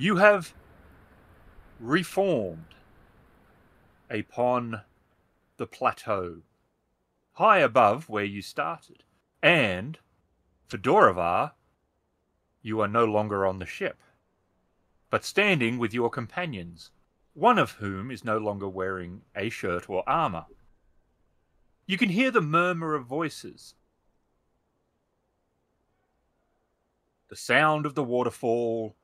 You have reformed upon the plateau, high above where you started. And for Doravar, you are no longer on the ship, but standing with your companions, one of whom is no longer wearing a shirt or armor. You can hear the murmur of voices, the sound of the waterfall,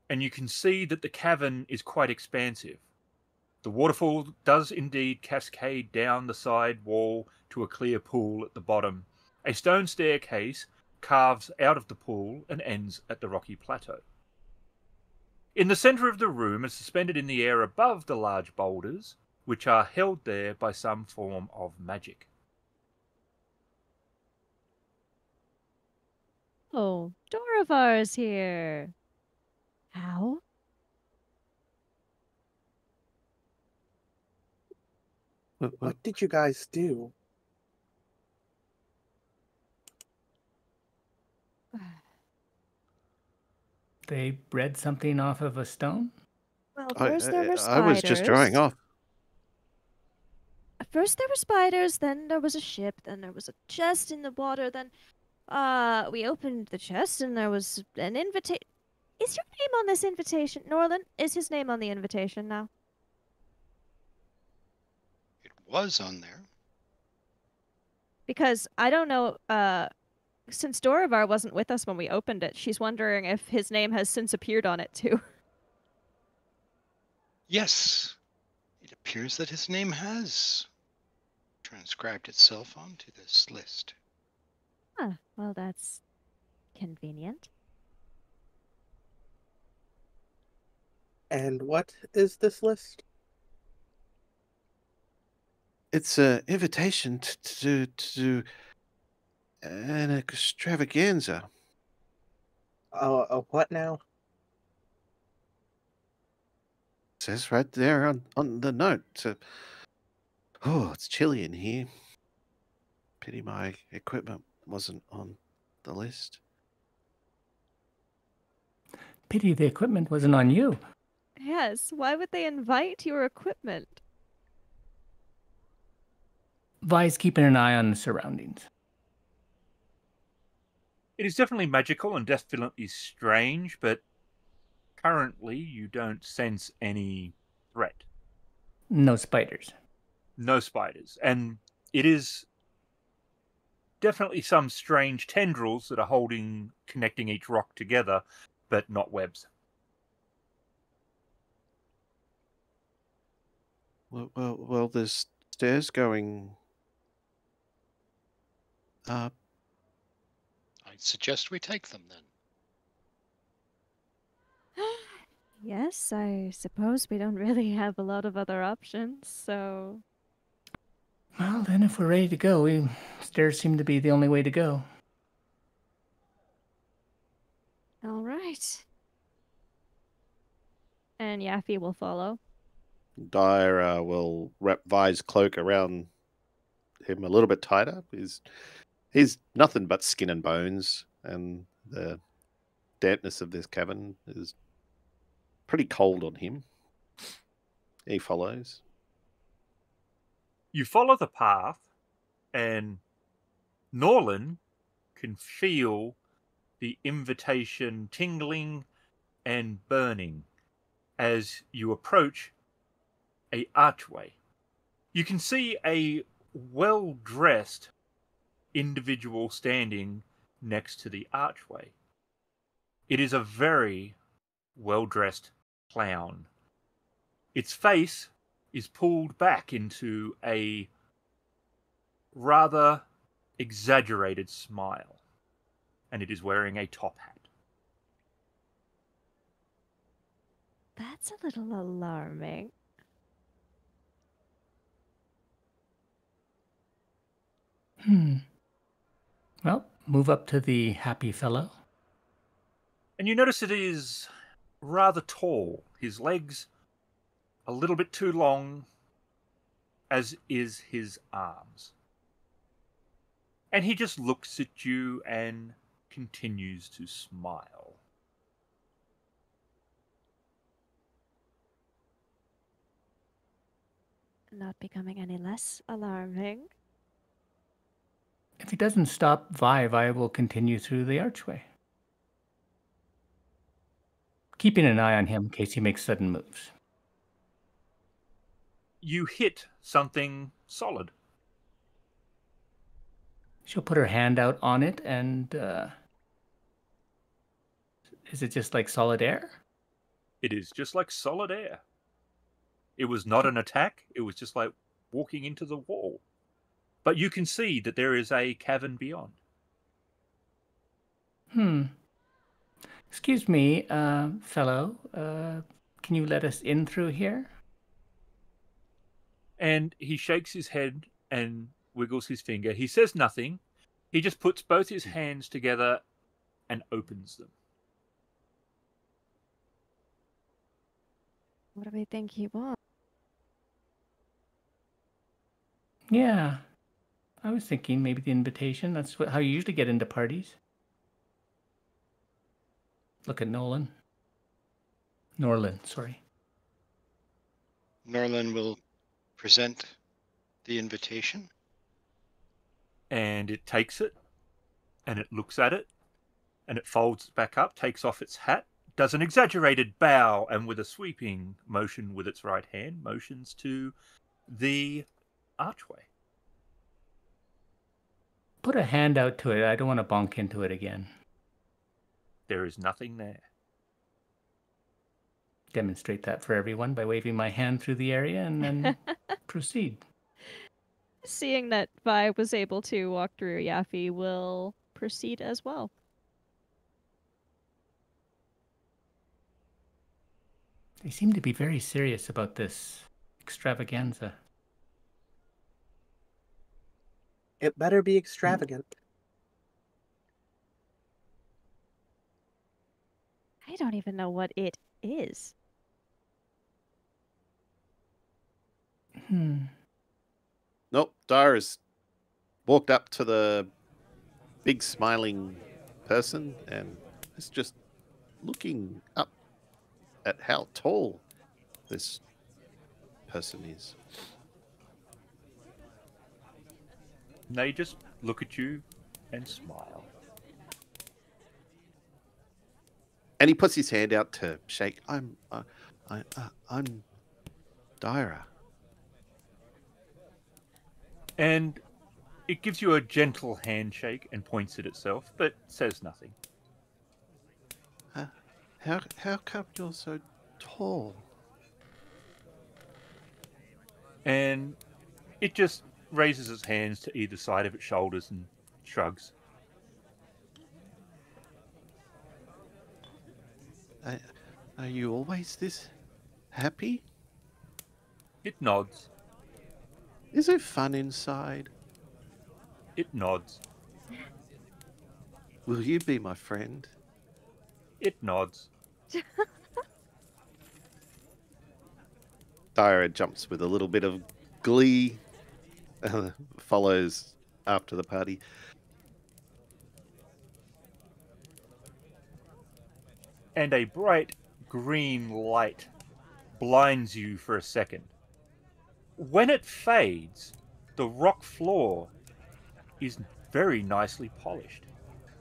and you can see that the cavern is quite expansive. The waterfall does indeed cascade down the side wall to a clear pool at the bottom. A stone staircase carves out of the pool and ends at the rocky plateau. In the centre of the room and suspended in the air above the large boulders, which are held there by some form of magic. Oh, Doravar's here. How? What did you guys do? They bred something off of a stone? Well, first there were I was just drying spiders. off. First there were spiders, then there was a ship, then there was a chest in the water, then we opened the chest and there was an invitation. Is your name on this invitation? Norland, is his name on the invitation now? It was on there. Because I don't know, since Doravar wasn't with us when we opened it, she's wondering if his name has since appeared on it too. Yes, it appears that his name has transcribed itself onto this list. Ah, well, that's convenient. And what is this list? It's an invitation to do an extravaganza. What now? It says right there on the note. Oh, it's chilly in here. Pity my equipment wasn't on the list. Pity the equipment wasn't on you. Yes, why would they invite your equipment? Vi's keeping an eye on the surroundings. It is definitely magical and definitely strange, but currently you don't sense any threat. No spiders. No spiders. And it is definitely some strange tendrils that are connecting each rock together, but not webs. Well, there's stairs going up. I'd suggest we take them then. Yes, I suppose we don't really have a lot of other options, so... Well, then if we're ready to go, stairs seem to be the only way to go. All right. And Yaffy will follow. Dyer will wrap Vi's cloak around him a little bit tighter. He's nothing but skin and bones, and the dampness of this cavern is pretty cold on him. He follows. You follow the path, and Norland can feel the invitation tingling and burning as you approach a archway. You can see a well-dressed individual standing next to the archway. It is a very well-dressed clown. Its face is pulled back into a rather exaggerated smile, and it is wearing a top hat. That's a little alarming. Well, move up to the happy fellow. And you notice it is rather tall. His legs a little bit too long, as is his arms. And he just looks at you and continues to smile. not becoming any less alarming. If he doesn't stop Vi will continue through the archway, keeping an eye on him in case he makes sudden moves. You hit something solid. She'll put her hand out on it, and is it just like solid air? It is just like solid air. It was not an attack. It was just like walking into the wall. But you can see that there is a cavern beyond. Excuse me, fellow. Can you let us in through here? And he shakes his head and wiggles his finger. He says nothing. He just puts both his hands together and opens them. What do we think he wants? Yeah. I was thinking maybe the invitation. That's how you usually get into parties. Look at Norlin, sorry. Norlin will present the invitation. And it takes it, and it looks at it, and it folds it back up, takes off its hat, does an exaggerated bow, and with a sweeping motion with its right hand, motions to the archway. Put a hand out to it. I don't want to bonk into it again. There is nothing there. Demonstrate that for everyone by waving my hand through the area and then proceed. Seeing that Vi was able to walk through, Yaffe will proceed as well. They seem to be very serious about this extravaganza. It better be extravagant. I don't even know what it is. Nope, Dara's walked up to the big smiling person and is just looking up at how tall this person is. And they just look at you and smile. And he puts his hand out to shake. I'm Dara. And it gives you a gentle handshake and points at itself, but says nothing. How come you're so tall? And it just raises its hands to either side of its shoulders and shrugs. Are you always this happy? It nods. Is it fun inside? It nods. Will you be my friend? It nods. Dara jumps with a little bit of glee, follows after the party. And a bright green light blinds you for a second. When it fades, the rock floor is very nicely polished.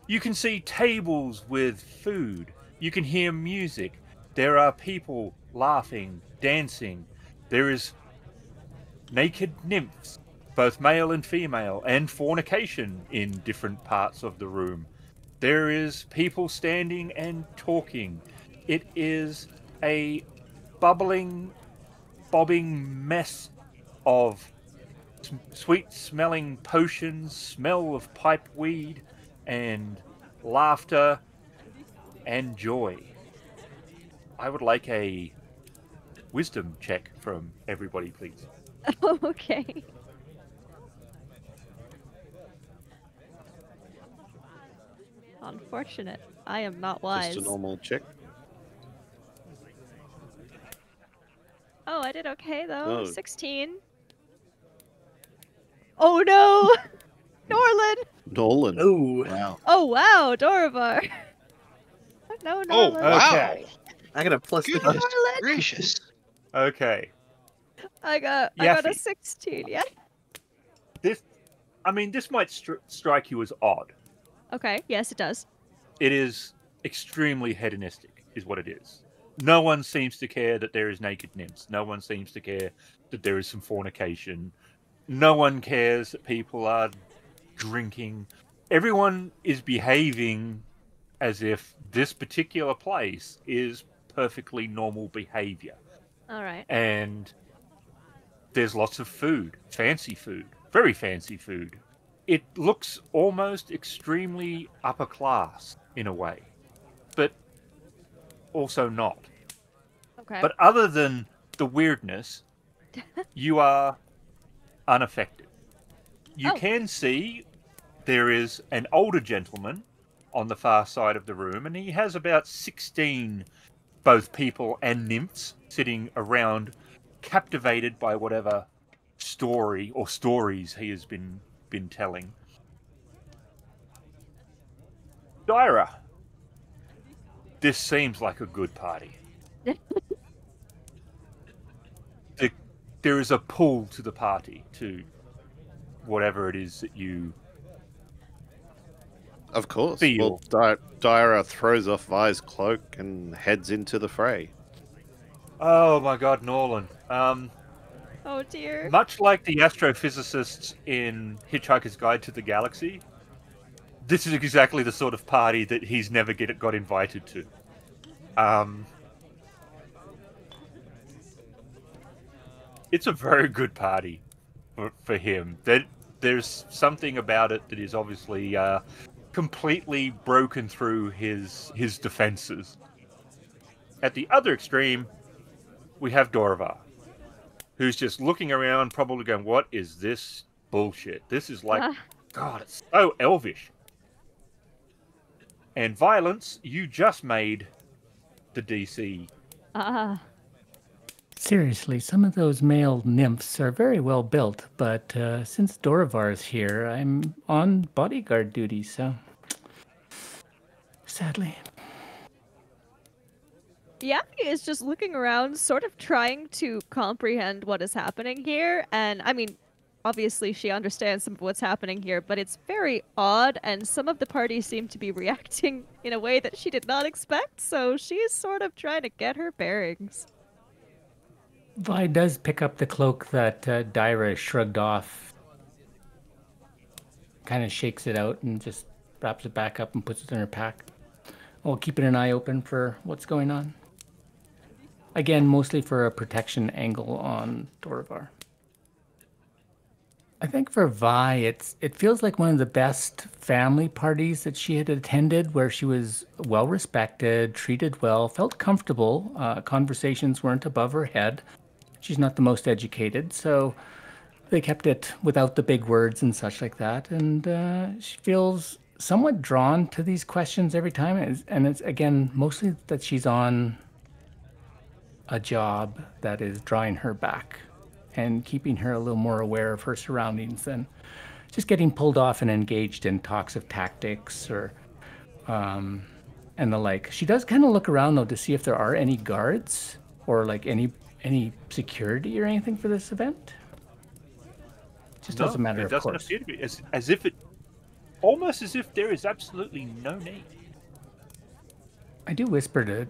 You can see tables with food. You can hear music. There are people laughing, dancing. There is naked nymphs, both male and female, and fornication in different parts of the room. There is people standing and talking. It is a bubbling, bobbing mess of sweet-smelling potions, smell of pipe weed, and laughter and joy. I would like a wisdom check from everybody, please. Okay. Unfortunate. I am not wise. Just a normal check. Oh, I did okay though. Oh. 16. Oh no! Norlin! Nolan. Oh, Wow. Oh wow, Dorovar. No, Oh, Norlin. wow. Okay. I got a plus. Goodness Norlin! gracious. Okay. I got a Yaffy. 16. Yeah. This might strike you as odd. Okay. Yes, it does. It is extremely hedonistic, is what it is. No one seems to care that there is naked nymphs. No one seems to care that there is some fornication. No one cares that people are drinking. Everyone is behaving as if this particular place is perfectly normal behavior. All right. And there's lots of food, fancy food, very fancy food. It looks almost extremely upper class in a way, but also not. Okay. But other than the weirdness, you are unaffected. You Oh. can see there is an older gentleman on the far side of the room, and he has about 16 both people and nymphs sitting around, captivated by whatever story or stories he has been telling. Dyra, this seems like a good party. There is a pull to the party, to whatever it is that you Of course. feel. Well, Dyra throws off Vi's cloak and heads into the fray. Oh my god, Norland. Oh dear. Much like the astrophysicists in Hitchhiker's Guide to the Galaxy, this is exactly the sort of party that he's never got invited to. It's a very good party for him. There's something about it that is obviously completely broken through his defenses. At the other extreme, we have Dorvar, who's just looking around, probably going, "What is this bullshit? This is like, God, it's so elvish." And Violence, you just made the DC. Seriously, some of those male nymphs are very well built, but since Dorovar's here, I'm on bodyguard duty, so sadly. Yappy is just looking around, sort of trying to comprehend what is happening here. And I mean, obviously she understands some of what's happening here, but it's very odd, and some of the party seem to be reacting in a way that she did not expect, so she's sort of trying to get her bearings. Vi does pick up the cloak that Dyra shrugged off, kind of shakes it out and just wraps it back up and puts it in her pack. While keeping an eye open for what's going on. Again, mostly for a protection angle on Dorovar. I think for Vi, it feels like one of the best family parties that she had attended, where she was well respected, treated well, felt comfortable. Conversations weren't above her head. She's not the most educated, so they kept it without the big words and such like that. And she feels somewhat drawn to these questions every time. And it's, again, mostly that she's on a job that is drawing her back and keeping her a little more aware of her surroundings than just getting pulled off and engaged in talks of tactics or and the like. She does kind of look around, though, to see if there are any guards or like any security or anything for this event. Just as a matter of course. It doesn't appear to be. As if it... Almost as if there is absolutely no need. I do whisper to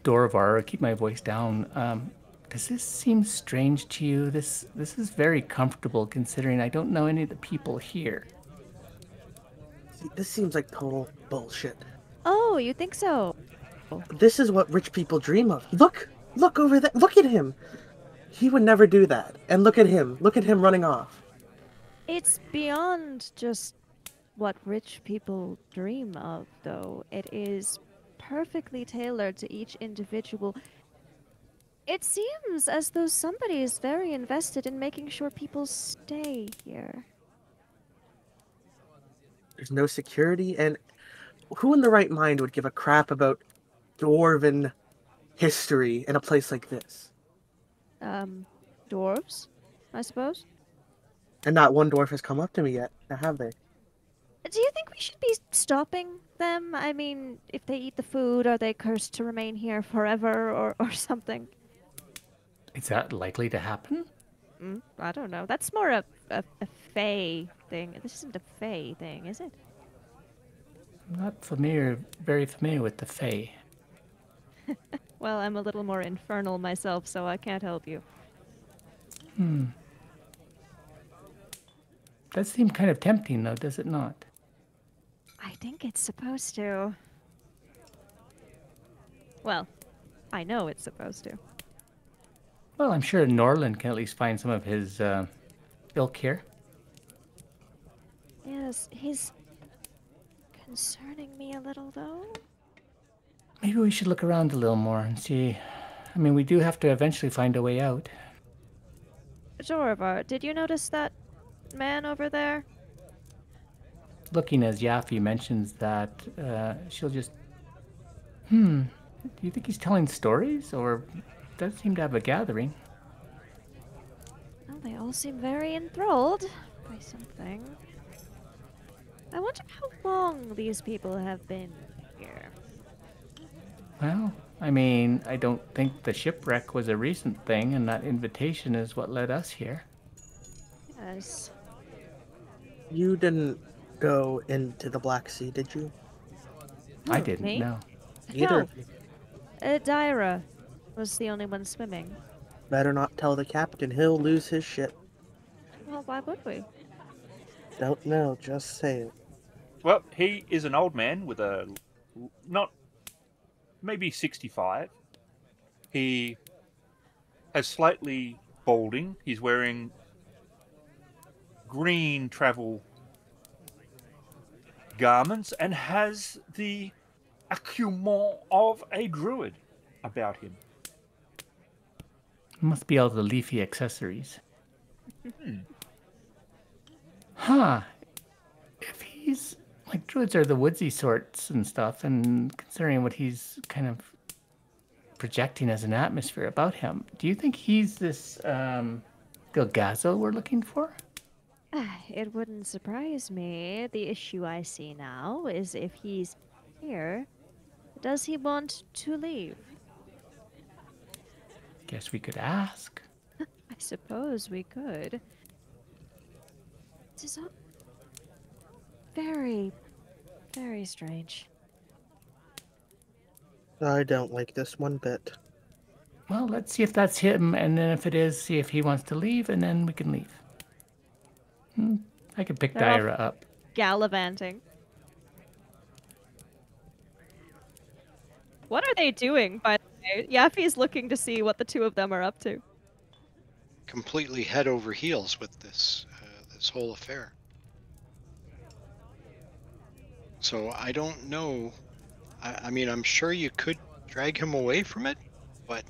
Dorovar, keep my voice down. Does this seem strange to you? This is very comfortable considering I don't know any of the people here. See, this seems like total bullshit. Oh, you think so? This is what rich people dream of. Look over there. Look at him. He would never do that. And look at him running off. It's beyond just what rich people dream of, though. It is perfectly tailored to each individual. It seems as though somebody is very invested in making sure people stay here. There's no security, and who in the right mind would give a crap about dwarven history in a place like this? Dwarves, I suppose? And not one dwarf has come up to me yet, now have they? Do you think we should be stopping them? I mean, if they eat the food, are they cursed to remain here forever or something? Is that likely to happen? I don't know. That's more a fae thing. This isn't a fae thing, is it? I'm not very familiar with the Fae. Well, I'm a little more infernal myself, so I can't help you. Does seem kind of tempting, though, does it not? I think it's supposed to. Well, I know it's supposed to. Well, I'm sure Norland can at least find some of his ilk here. Yes, he's concerning me a little, though. Maybe we should look around a little more and see. I mean, we do have to eventually find a way out. Jorvar, did you notice that man over there? Looking as Yaffe mentions that, she'll just... Do you think he's telling stories? Or does seem to have a gathering? Well, they all seem very enthralled by something. I wonder how long these people have been here. Well, I mean, I don't think the shipwreck was a recent thing, and that invitation is what led us here. Yes. You didn't go into the Black Sea, did you? I Who, didn't me? know. Either No. of you. Dyra was the only one swimming. Better not tell the captain. He'll lose his ship. Well, why would we? Don't know, just say it. Well, he is an old man with a not maybe 65. He has slightly balding. He's wearing green travel garments and has the acumen of a druid about him. Must be all the leafy accessories. Huh. If he's... Like, druids are the woodsy sorts and stuff, and considering what he's kind of projecting as an atmosphere about him, do you think he's this, Gilgazo we're looking for? It wouldn't surprise me. The issue I see now is if he's here, does he want to leave? Guess we could ask. I suppose we could. This is all very, very strange. I don't like this one bit. Well, let's see if that's him, and then if it is, see if he wants to leave, and then we can leave. I could pick They're off. Dyra up. Gallivanting. What are they doing, by the way? Yaffe's looking to see what the two of them are up to. Completely head over heels with this this whole affair. So I don't know. I mean, I'm sure you could drag him away from it, but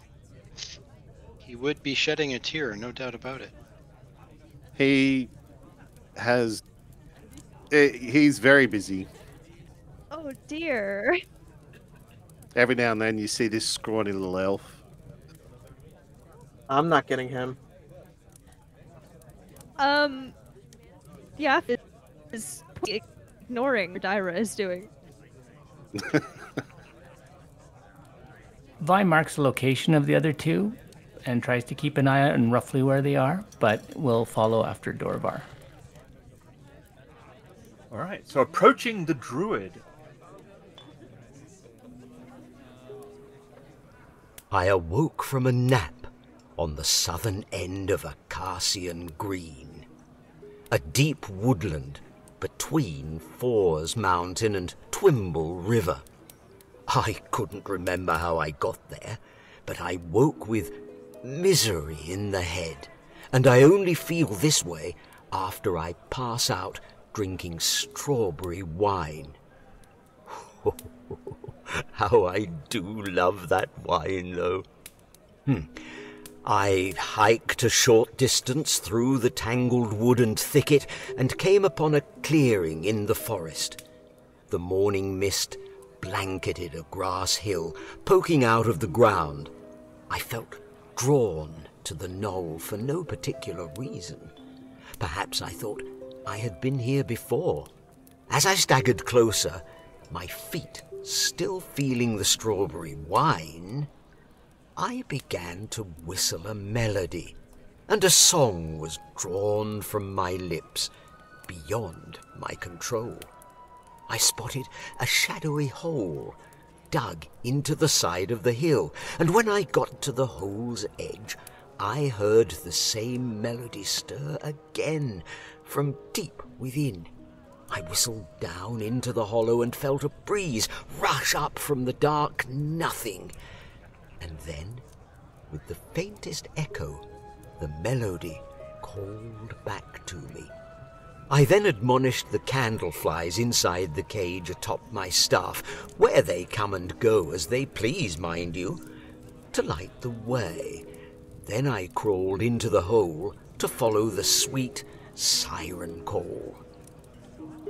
he would be shedding a tear, no doubt about it. He has. He's very busy. Oh dear. Every now and then you see this scrawny little elf. I'm not getting him. Yaff is ignoring what Dyra is doing. Vi marks the location of the other two and tries to keep an eye out on roughly where they are, but will follow after Dorvar. All right, so approaching the druid. I awoke from a nap on the southern end of a Carsian green, a deep woodland between Fors Mountain and Twimble River. I couldn't remember how I got there, but I woke with misery in the head, and I only feel this way after I pass out drinking strawberry wine. How I do love that wine, though. I hiked a short distance through the tangled wood and thicket and came upon a clearing in the forest. The morning mist blanketed a grass hill poking out of the ground. I felt drawn to the knoll for no particular reason. Perhaps I thought I had been here before. As I staggered closer, my feet still feeling the strawberry wine, I began to whistle a melody, and a song was drawn from my lips beyond my control. I spotted a shadowy hole dug into the side of the hill, and when I got to the hole's edge, I heard the same melody stir again from deep within. I whistled down into the hollow and felt a breeze rush up from the dark nothing. And then, with the faintest echo, the melody called back to me. I then admonished the candleflies inside the cage atop my staff, where they come and go as they please, mind you, to light the way. Then I crawled into the hole to follow the sweet siren call.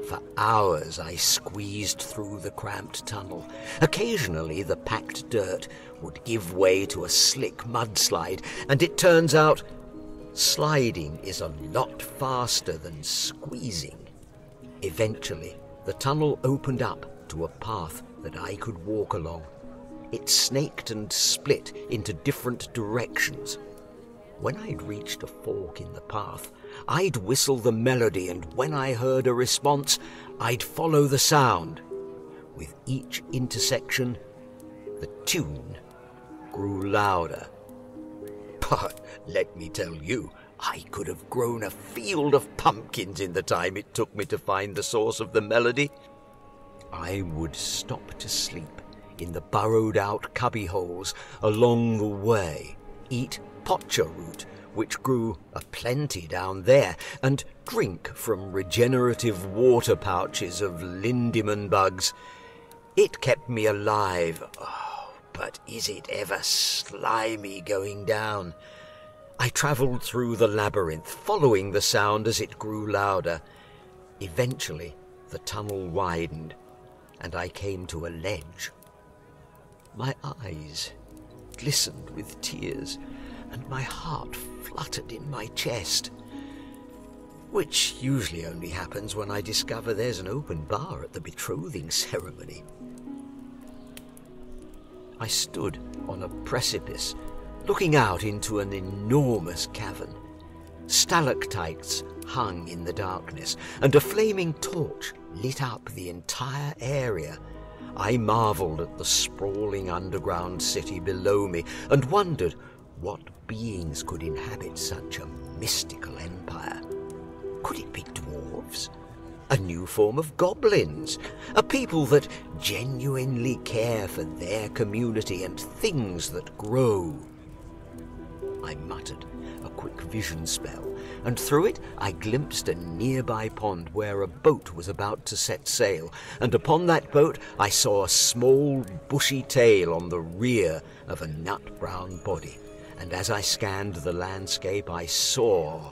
For hours I squeezed through the cramped tunnel. Occasionally the packed dirt would give way to a slick mudslide, and it turns out sliding is a lot faster than squeezing. Eventually, the tunnel opened up to a path that I could walk along. It snaked and split into different directions. When I'd reached a fork in the path, I'd whistle the melody, and when I heard a response, I'd follow the sound. With each intersection, the tune grew louder. But let me tell you, I could have grown a field of pumpkins in the time it took me to find the source of the melody. I would stop to sleep in the burrowed-out cubbyholes along the way, eat potcha root, which grew aplenty down there, and drink from regenerative water pouches of lindemann bugs. It kept me alive. Oh, but is it ever slimy going down? I travelled through the labyrinth, following the sound as it grew louder. Eventually, the tunnel widened, and I came to a ledge. My eyes glistened with tears, and my heart fluttered in my chest, which usually only happens when I discover there's an open bar at the betrothing ceremony. I stood on a precipice, looking out into an enormous cavern. Stalactites hung in the darkness, and a flaming torch lit up the entire area. I marvelled at the sprawling underground city below me, and wondered what beings could inhabit such a mystical empire. Could it be dwarves? A new form of goblins? A people that genuinely care for their community and things that grow? I muttered a quick vision spell, and through it I glimpsed a nearby pond where a boat was about to set sail, and upon that boat I saw a small bushy tail on the rear of a nut-brown body. And as I scanned the landscape, I saw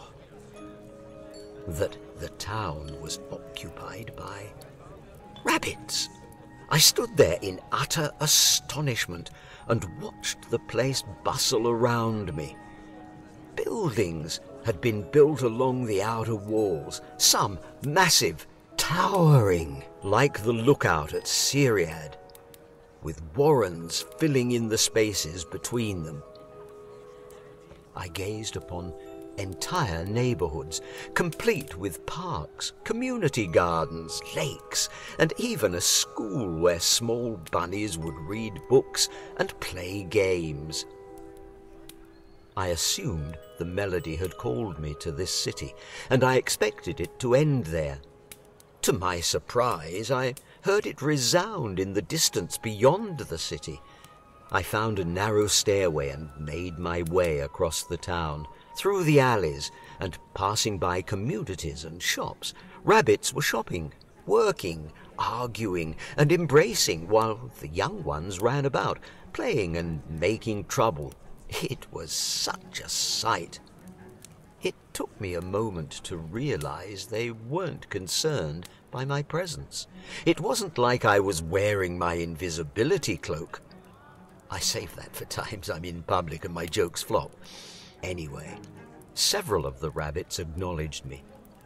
that the town was occupied by rabbits. I stood there in utter astonishment and watched the place bustle around me. Buildings had been built along the outer walls, some massive, towering, like the lookout at Syriad, with warrens filling in the spaces between them. I gazed upon entire neighbourhoods, complete with parks, community gardens, lakes, and even a school where small bunnies would read books and play games. I assumed the melody had called me to this city, and I expected it to end there. To my surprise, I heard it resound in the distance beyond the city. I found a narrow stairway and made my way across the town, through the alleys, and passing by communities and shops. Rabbits were shopping, working, arguing, and embracing, while the young ones ran about, playing and making trouble. It was such a sight. It took me a moment to realize they weren't concerned by my presence. It wasn't like I was wearing my invisibility cloak. I save that for times I'm in public and my jokes flop. Anyway, several of the rabbits acknowledged me,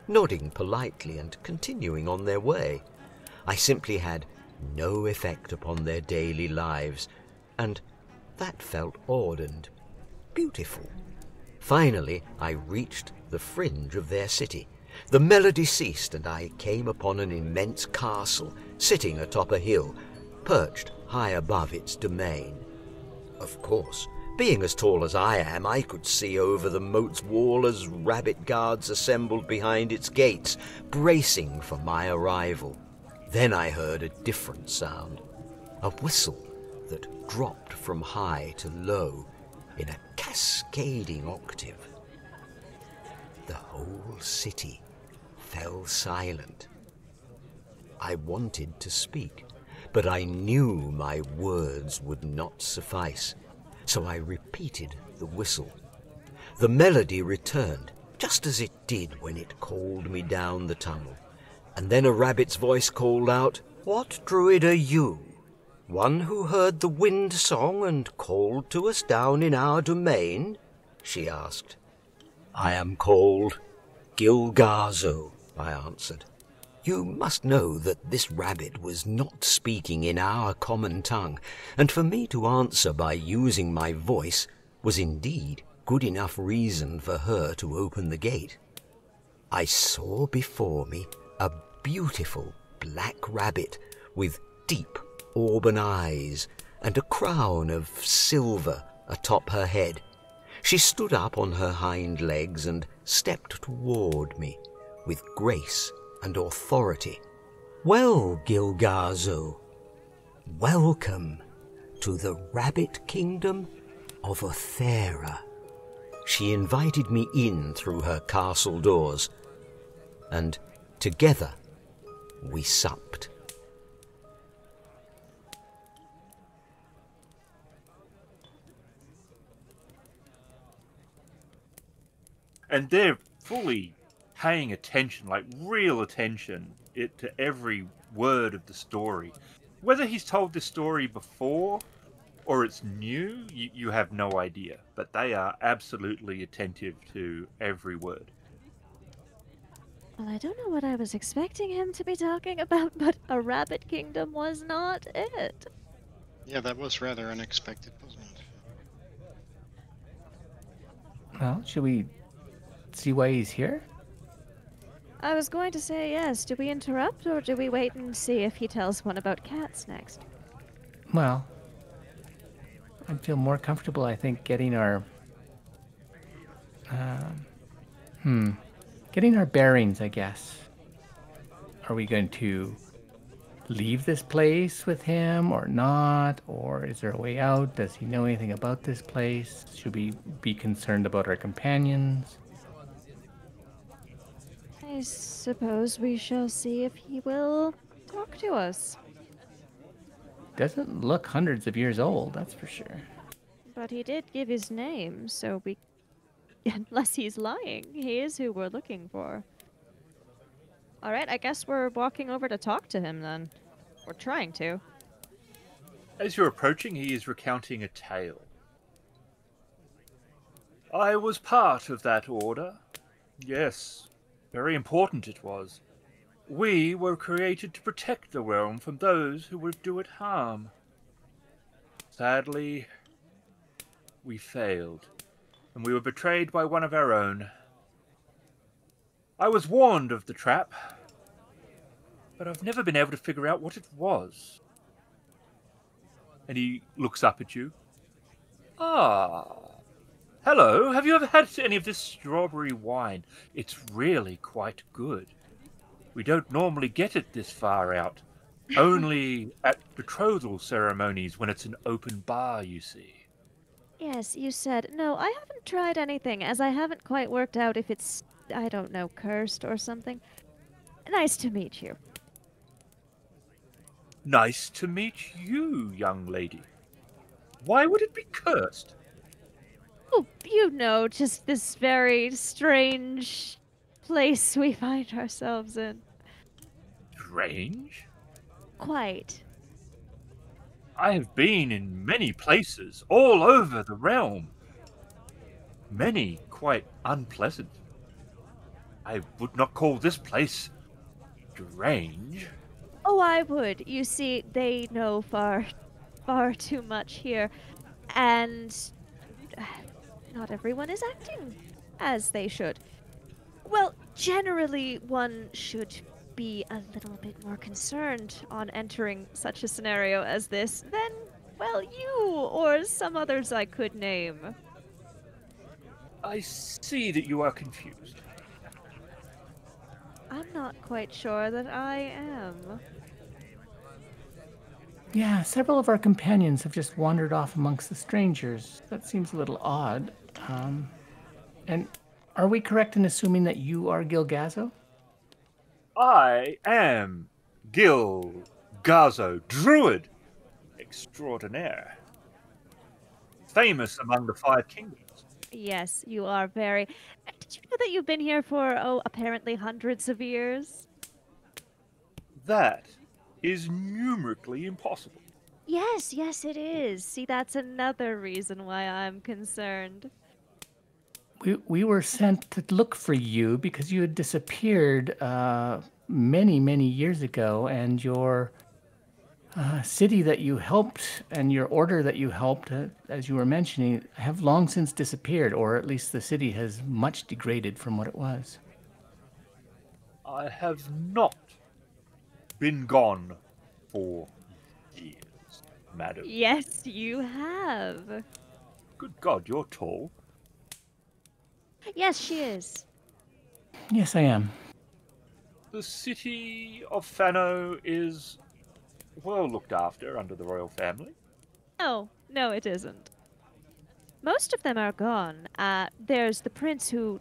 nodding politely and continuing on their way. I simply had no effect upon their daily lives, and That felt odd and beautiful. Finally, I reached the fringe of their city. The melody ceased, and I came upon an immense castle sitting atop a hill, perched high above its domain. Of course, being as tall as I am, I could see over the moat's wall as rabbit guards assembled behind its gates, bracing for my arrival. Then I heard a different sound, a whistle that dropped from high to low in a cascading octave. The whole city fell silent. I wanted to speak, but I knew my words would not suffice, so I repeated the whistle. The melody returned, just as it did when it called me down the tunnel, and then a rabbit's voice called out, "What druid are you? One who heard the wind song and called to us down in our domain?" she asked. "I am called Gilgazo," I answered. You must know that this rabbit was not speaking in our common tongue, and for me to answer by using my voice was indeed good enough reason for her to open the gate. I saw before me a beautiful black rabbit with deep auburn eyes and a crown of silver atop her head. She stood up on her hind legs and stepped toward me with grace and authority. "Well, Gilgazo, welcome to the Rabbit Kingdom of Othera." She invited me in through her castle doors, and together we supped. And they're fully paying attention, like real attention, to every word of the story. Whether he's told this story before or it's new, you have no idea. But they are absolutely attentive to every word. Well, I don't know what I was expecting him to be talking about, but a rabbit kingdom was not it. Yeah, that was rather unexpected, wasn't it? Well, should we see why he's here? I was going to say yes. Do we interrupt, or do we wait and see if he tells one about cats next? Well, I'd feel more comfortable, I think, getting our getting our bearings, I guess. Are we going to leave this place with him or not? Or is there a way out? Does he know anything about this place? Should we be concerned about our companions? I suppose we shall see if he will talk to us. Doesn't look hundreds of years old, that's for sure. But he did give his name, so we... Unless he's lying, he is who we're looking for. Alright, I guess we're walking over to talk to him then. We're trying to. As you're approaching, he is recounting a tale. "I was part of that order. Yes, very important it was. We were created to protect the realm from those who would do it harm. Sadly, we failed, and we were betrayed by one of our own. I was warned of the trap, but I've never been able to figure out what it was." And he looks up at you. "Ah, hello. Have you ever had any of this strawberry wine? It's really quite good. We don't normally get it this far out. Only at betrothal ceremonies when it's an open bar, you see." Yes, you said. No, I haven't tried anything, as I haven't quite worked out if it's, I don't know, cursed or something. Nice to meet you. "Nice to meet you, young lady. Why would it be cursed?" Oh, you know, just this very strange place we find ourselves in. Strange? Quite. I have been in many places, all over the realm. Many quite unpleasant. I would not call this place strange. Oh, I would. You see, they know far too much here. And not everyone is acting as they should. Well, generally, one should be a little bit more concerned on entering such a scenario as this than, well, you or some others I could name. I see that you are confused. I'm not quite sure that I am. Yeah, several of our companions have just wandered off amongst the strangers. That seems a little odd. And are we correct in assuming that you are Gilgazo? I am Gilgazo Druid extraordinaire, famous among the 5 kingdoms. Yes, you are very. Did you know that you've been here for, apparently hundreds of years? That is numerically impossible. Yes, yes, it is. See, that's another reason why I'm concerned. We were sent to look for you because you had disappeared many, many years ago, and your city that you helped and your order that you helped, as you were mentioning, have long since disappeared, or at least the city has much degraded from what it was. I have not been gone for years, madam. Yes, you have. Good God, you're tall. Yes, she is. Yes, I am. The city of Fano is well looked after under the royal family. No, no, it isn't. Most of them are gone. There's the prince who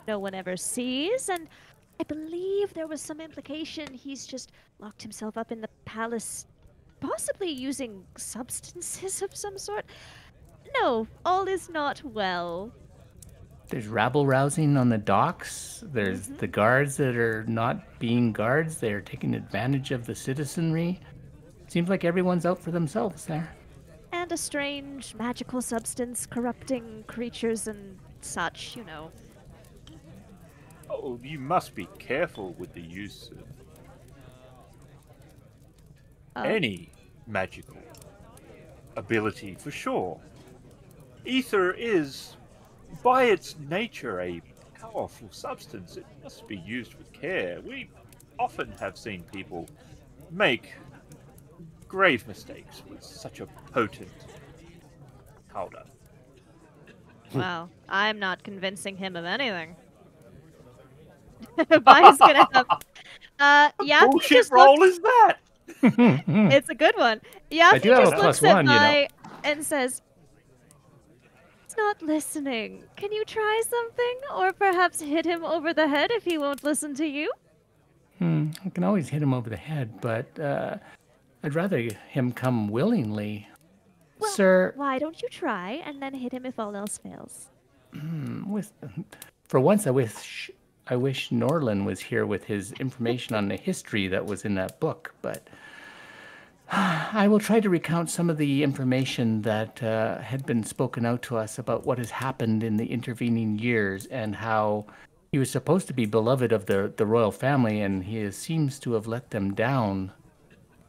no one ever sees, and I believe there was some implication he's just locked himself up in the palace, possibly using substances of some sort. No, all is not well. There's rabble-rousing on the docks. There's the guards that are not being guards. They're taking advantage of the citizenry. Seems like everyone's out for themselves there. And a strange magical substance corrupting creatures and such, you know. Oh, you must be careful with the use of any magical ability, for sure. Ether is, by its nature, a powerful substance. It must be used with care. We often have seen people make grave mistakes with such a potent powder. Well, I'm not convincing him of anything. Vi's gonna have. Yeah, Bullshit just roll is that? It's a good one. Yeah, I he do have just a looks +1, at you know. Vi and says, "He's not listening. Can you try something, or perhaps hit him over the head if he won't listen to you?" I can always hit him over the head, but I'd rather him come willingly. Well, Sir, why don't you try and then hit him if all else fails? for once I wish Norlin was here with his information on the history that was in that book, but I will try to recount some of the information that had been spoken out to us about what has happened in the intervening years and how he was supposed to be beloved of the royal family, and he seems to have let them down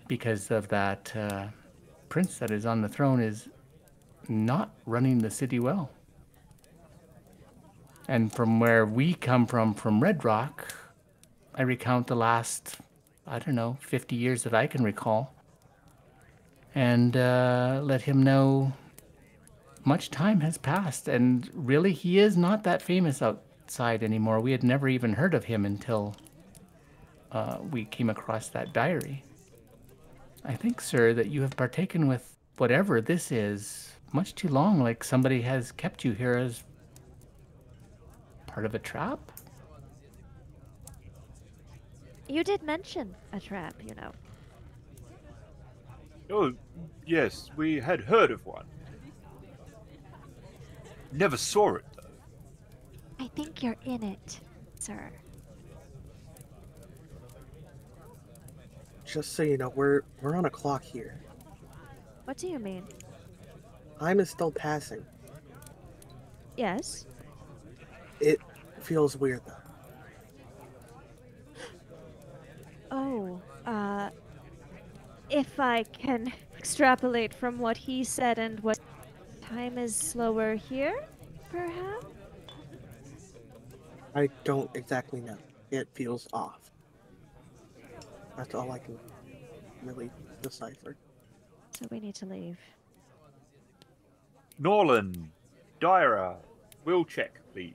because of that prince that is on the throne is not running the city well. And from where we come from Red Rock, I recount the last, 50 years that I can recall. And let him know much time has passed. And really, he is not that famous outside anymore. We had never even heard of him until we came across that diary. I think, sir, that you have partaken with whatever this is much too long, like somebody has kept you here as part of a trap? You did mention a trap, you know. Oh, yes, we had heard of one. Never saw it, though. I think you're in it, sir. Just so you know, we're on a clock here. What do you mean? Time is still passing. Yes. It feels weird though. If I can extrapolate from what he said and what Time is slower here, perhaps? I don't exactly know. It feels off. That's all I can really decipher. So we need to leave. Norland, Dyra, will check, please.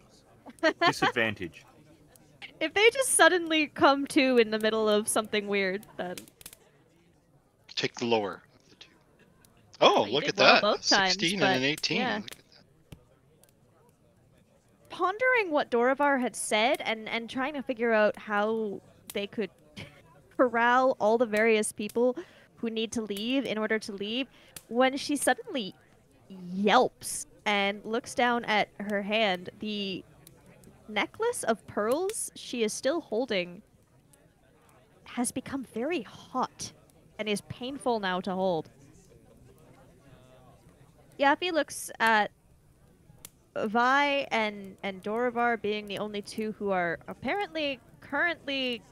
Disadvantage. If they just suddenly come to in the middle of something weird, then Take the lower of the two. Oh, you look did at well that. both A times, 16 and but an 18. yeah. Look at that. Pondering what Dorivar had said and trying to figure out how they could corral all the various people who need to leave in order to leave, when she suddenly yelps and looks down at her hand, the necklace of pearls she is still holding has become very hot and is painful now to hold. Yappy looks at Vi and Dorivar being the only two who are apparently currently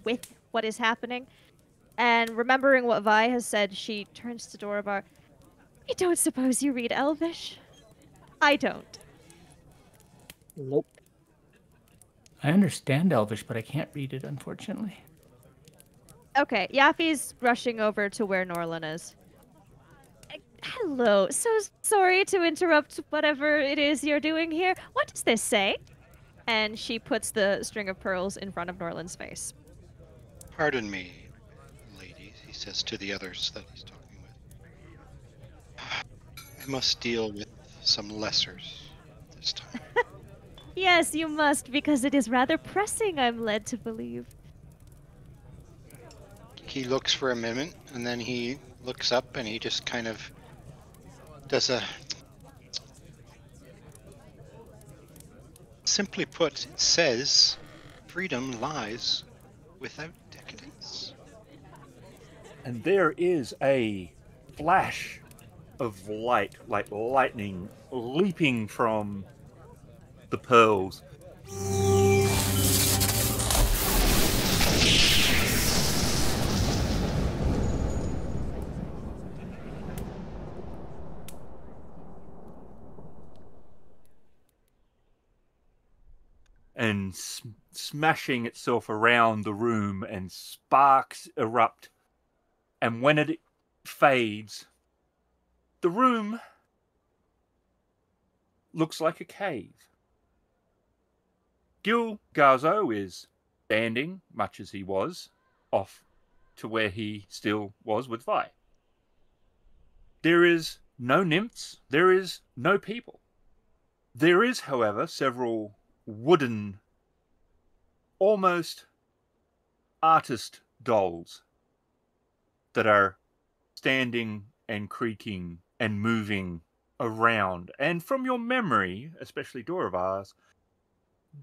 with what is happening. And remembering what Vi has said, she turns to Dorivar. I don't suppose you read Elvish? I don't. Nope. I understand Elvish, but I can't read it, unfortunately. Okay, Yappy's rushing over to where Norlin is. Hello, so sorry to interrupt whatever it is you're doing here. What does this say? And she puts the string of pearls in front of Norlin's face. Pardon me, ladies, he says to the others that he's talking with. I must deal with some lessers this time. Yes, you must, because it is rather pressing, I'm led to believe. He looks for a minute, and then he looks up and he just kind of does a... Simply put, it says, freedom lies without decadence. And there is a flash of light, like lightning, leaping from the pearls. And smashing itself around the room, and sparks erupt. And when it fades, the room looks like a cave. Gil Garzo is standing, much as he was, off to where he still was with Vi. There is no nymphs, there is no people. There is, however, several wooden, almost artist dolls that are standing and creaking and moving around. And from your memory, especially Dorivar's,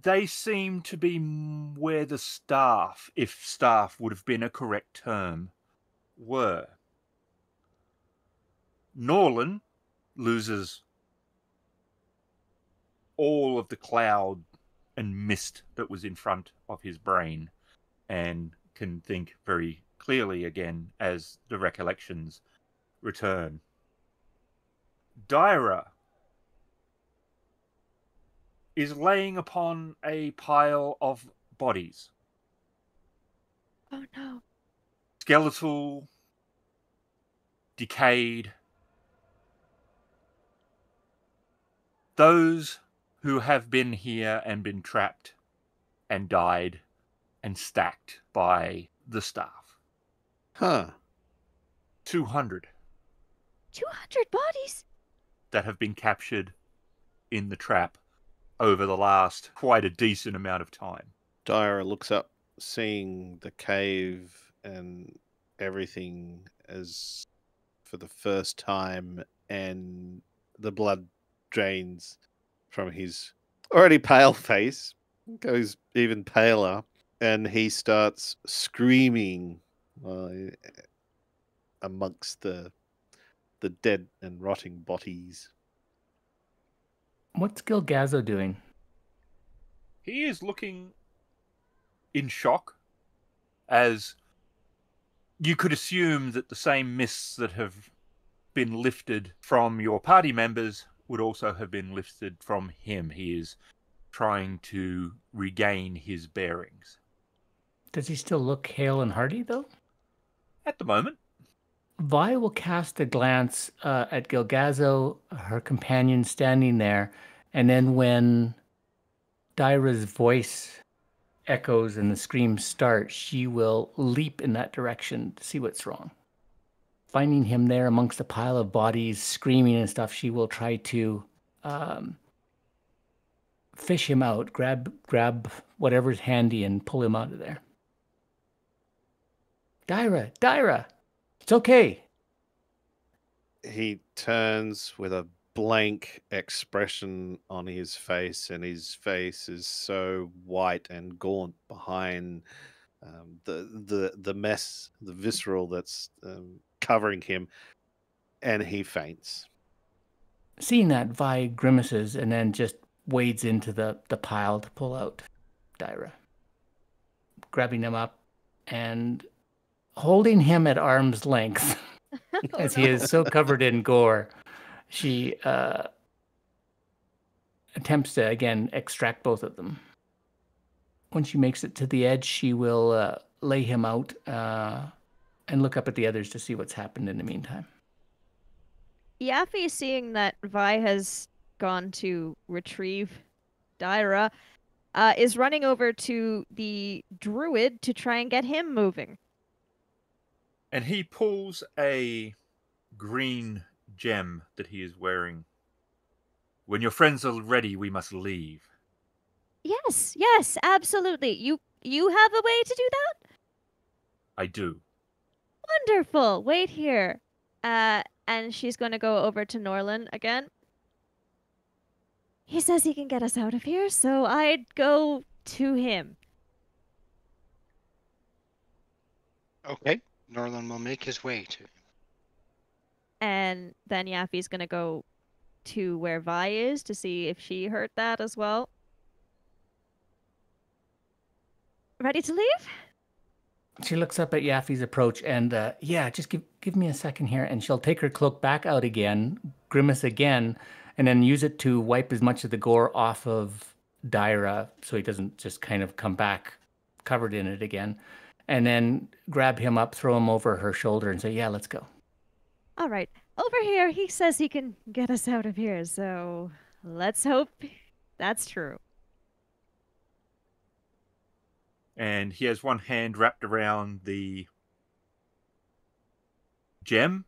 they seem to be where the staff, if staff would have been a correct term, were. Norlin loses all of the cloud and mist that was in front of his brain and can think very clearly again as the recollections return. Dyra is laying upon a pile of bodies. Oh no. Skeletal, decayed. Those who have been here and been trapped and died and stacked by the staff. Huh. 200 200 bodies? that have been captured in the trap over the last quite a decent amount of time. Dyra looks up, seeing the cave and everything as for the first time, and the blood drains from his already pale face, goes even paler, and he starts screaming amongst the dead and rotting bodies. What's Gilgazo doing? He is looking in shock, as you could assume that the same mists that have been lifted from your party members would also have been lifted from him. He is trying to regain his bearings. Does he still look hale and hearty, though? At the moment. Vi will cast a glance at Gilgazo, her companion standing there, and then when Dyra's voice echoes and the screams start, she will leap in that direction to see what's wrong. Finding him there amongst a pile of bodies, screaming and stuff, she will try to fish him out, grab whatever's handy and pull him out of there. Dyra, it's okay. He turns with a blank expression on his face, and his face is so white and gaunt behind the mess, the visceral that's covering him, and he faints. Seeing that, Vi grimaces and then just wades into the pile to pull out Dyra, grabbing him up and holding him at arm's length as he is so covered in gore. She attempts to, again, extract both of them. When she makes it to the edge, she will lay him out and look up at the others to see what's happened in the meantime. Yaffe, seeing that Vi has gone to retrieve Dyra, is running over to the druid to try and get him moving. And he pulls a green gem that he is wearing. When your friends are ready, we must leave. Yes, absolutely. You have a way to do that? I do. Wonderful. Wait here. And she's going to go over to Norlin again. He says he can get us out of here, so I'd go to him. Okay. Norlin will make his way to him. And then Yaffe's going to go to where Vi is to see if she heard that as well. Ready to leave? She looks up at Yaffe's approach and, just give me a second here. And she'll take her cloak back out again, grimace again, and then use it to wipe as much of the gore off of Dyra so he doesn't just kind of come back covered in it again. And then grab him up, throw him over her shoulder and say, yeah, let's go. All right. Over here, he says he can get us out of here, so let's hope that's true. And he has one hand wrapped around the gem.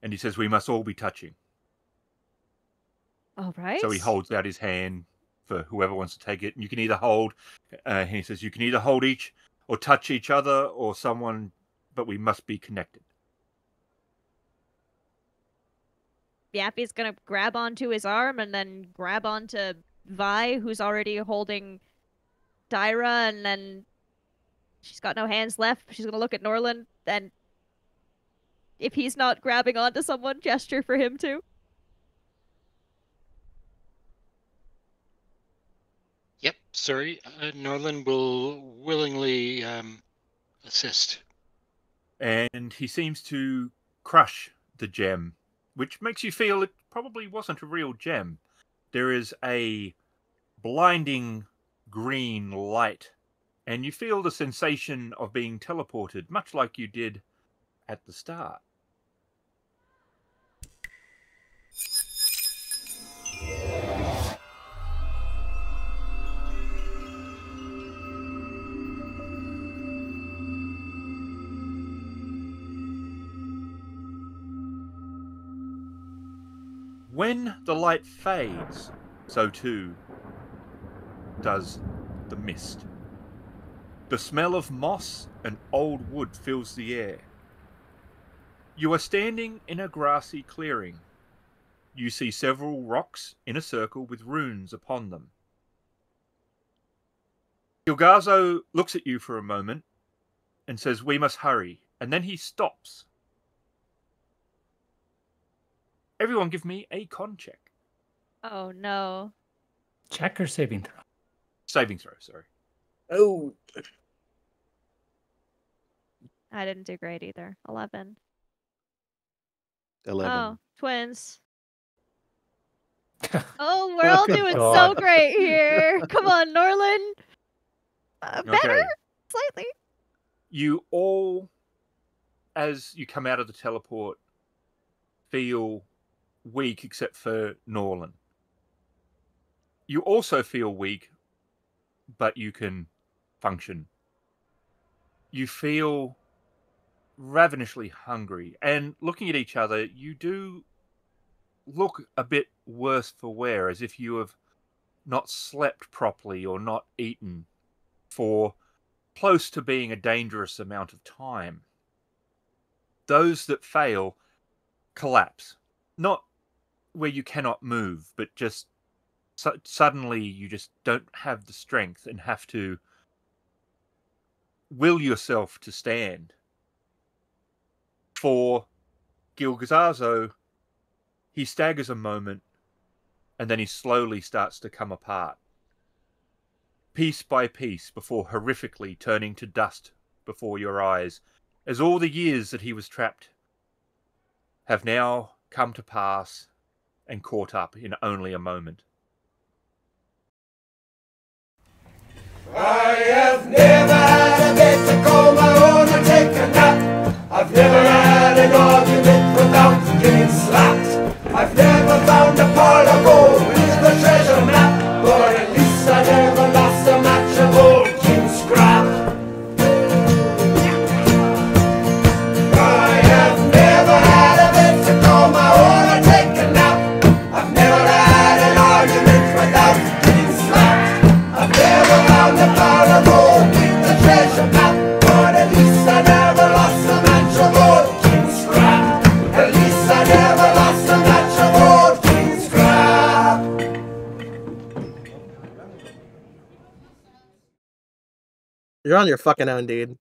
And he says, we must all be touching. All right. So he holds out his hand for whoever wants to take it. And you can either hold, he says, you can either hold each or touch each other or someone, but we must be connected. Yappy's going to grab onto his arm and then grab onto Vi, who's already holding Dyra, and then she's got no hands left. She's going to look at Norlin, and if he's not grabbing onto someone, gesture for him too. Yep, sorry. Norlin will willingly assist. And he seems to crush the gem, which makes you feel it probably wasn't a real gem. There is a blinding green light, and you feel the sensation of being teleported, much like you did at the start. When the light fades, so too does the mist. The smell of moss and old wood fills the air. You are standing in a grassy clearing. You see several rocks in a circle with runes upon them. Gilgazo looks at you for a moment and says, we must hurry, and then he stops. Everyone give me a con check. Oh, no. Check or saving throw? Saving throw, sorry. Oh, I didn't do great either. 11. 11. Oh, twins. Oh, we're all Good doing so God. great here. Come on, Norlin. Better? Okay. Slightly. You all, as you come out of the teleport, feel weak except for Norlin. You also feel weak, but you can function. You feel ravenously hungry, and looking at each other, you do look a bit worse for wear, as if you have not slept properly or not eaten for close to being a dangerous amount of time. Those that fail collapse. Not where you cannot move, but just suddenly you just don't have the strength and have to will yourself to stand. For Gilgazazo, he staggers a moment and then he slowly starts to come apart, piece by piece, before horrifically turning to dust before your eyes, as all the years that he was trapped have now come to pass and caught up in only a moment. I have never had a bed to call my own or take a nap. I've never had an argument without getting slapped. I've never found a parlor gold with a treasure map, or at least I never lost a match of old king scrap. I have never had a bed to call my own or take a nap. I've never had an argument without getting slapped. I've never found a parlor gold with a treasure map, but at least I never lost a match of old king scrap. At least I never lost a match of old king scrap. You're on your fucking own, dude.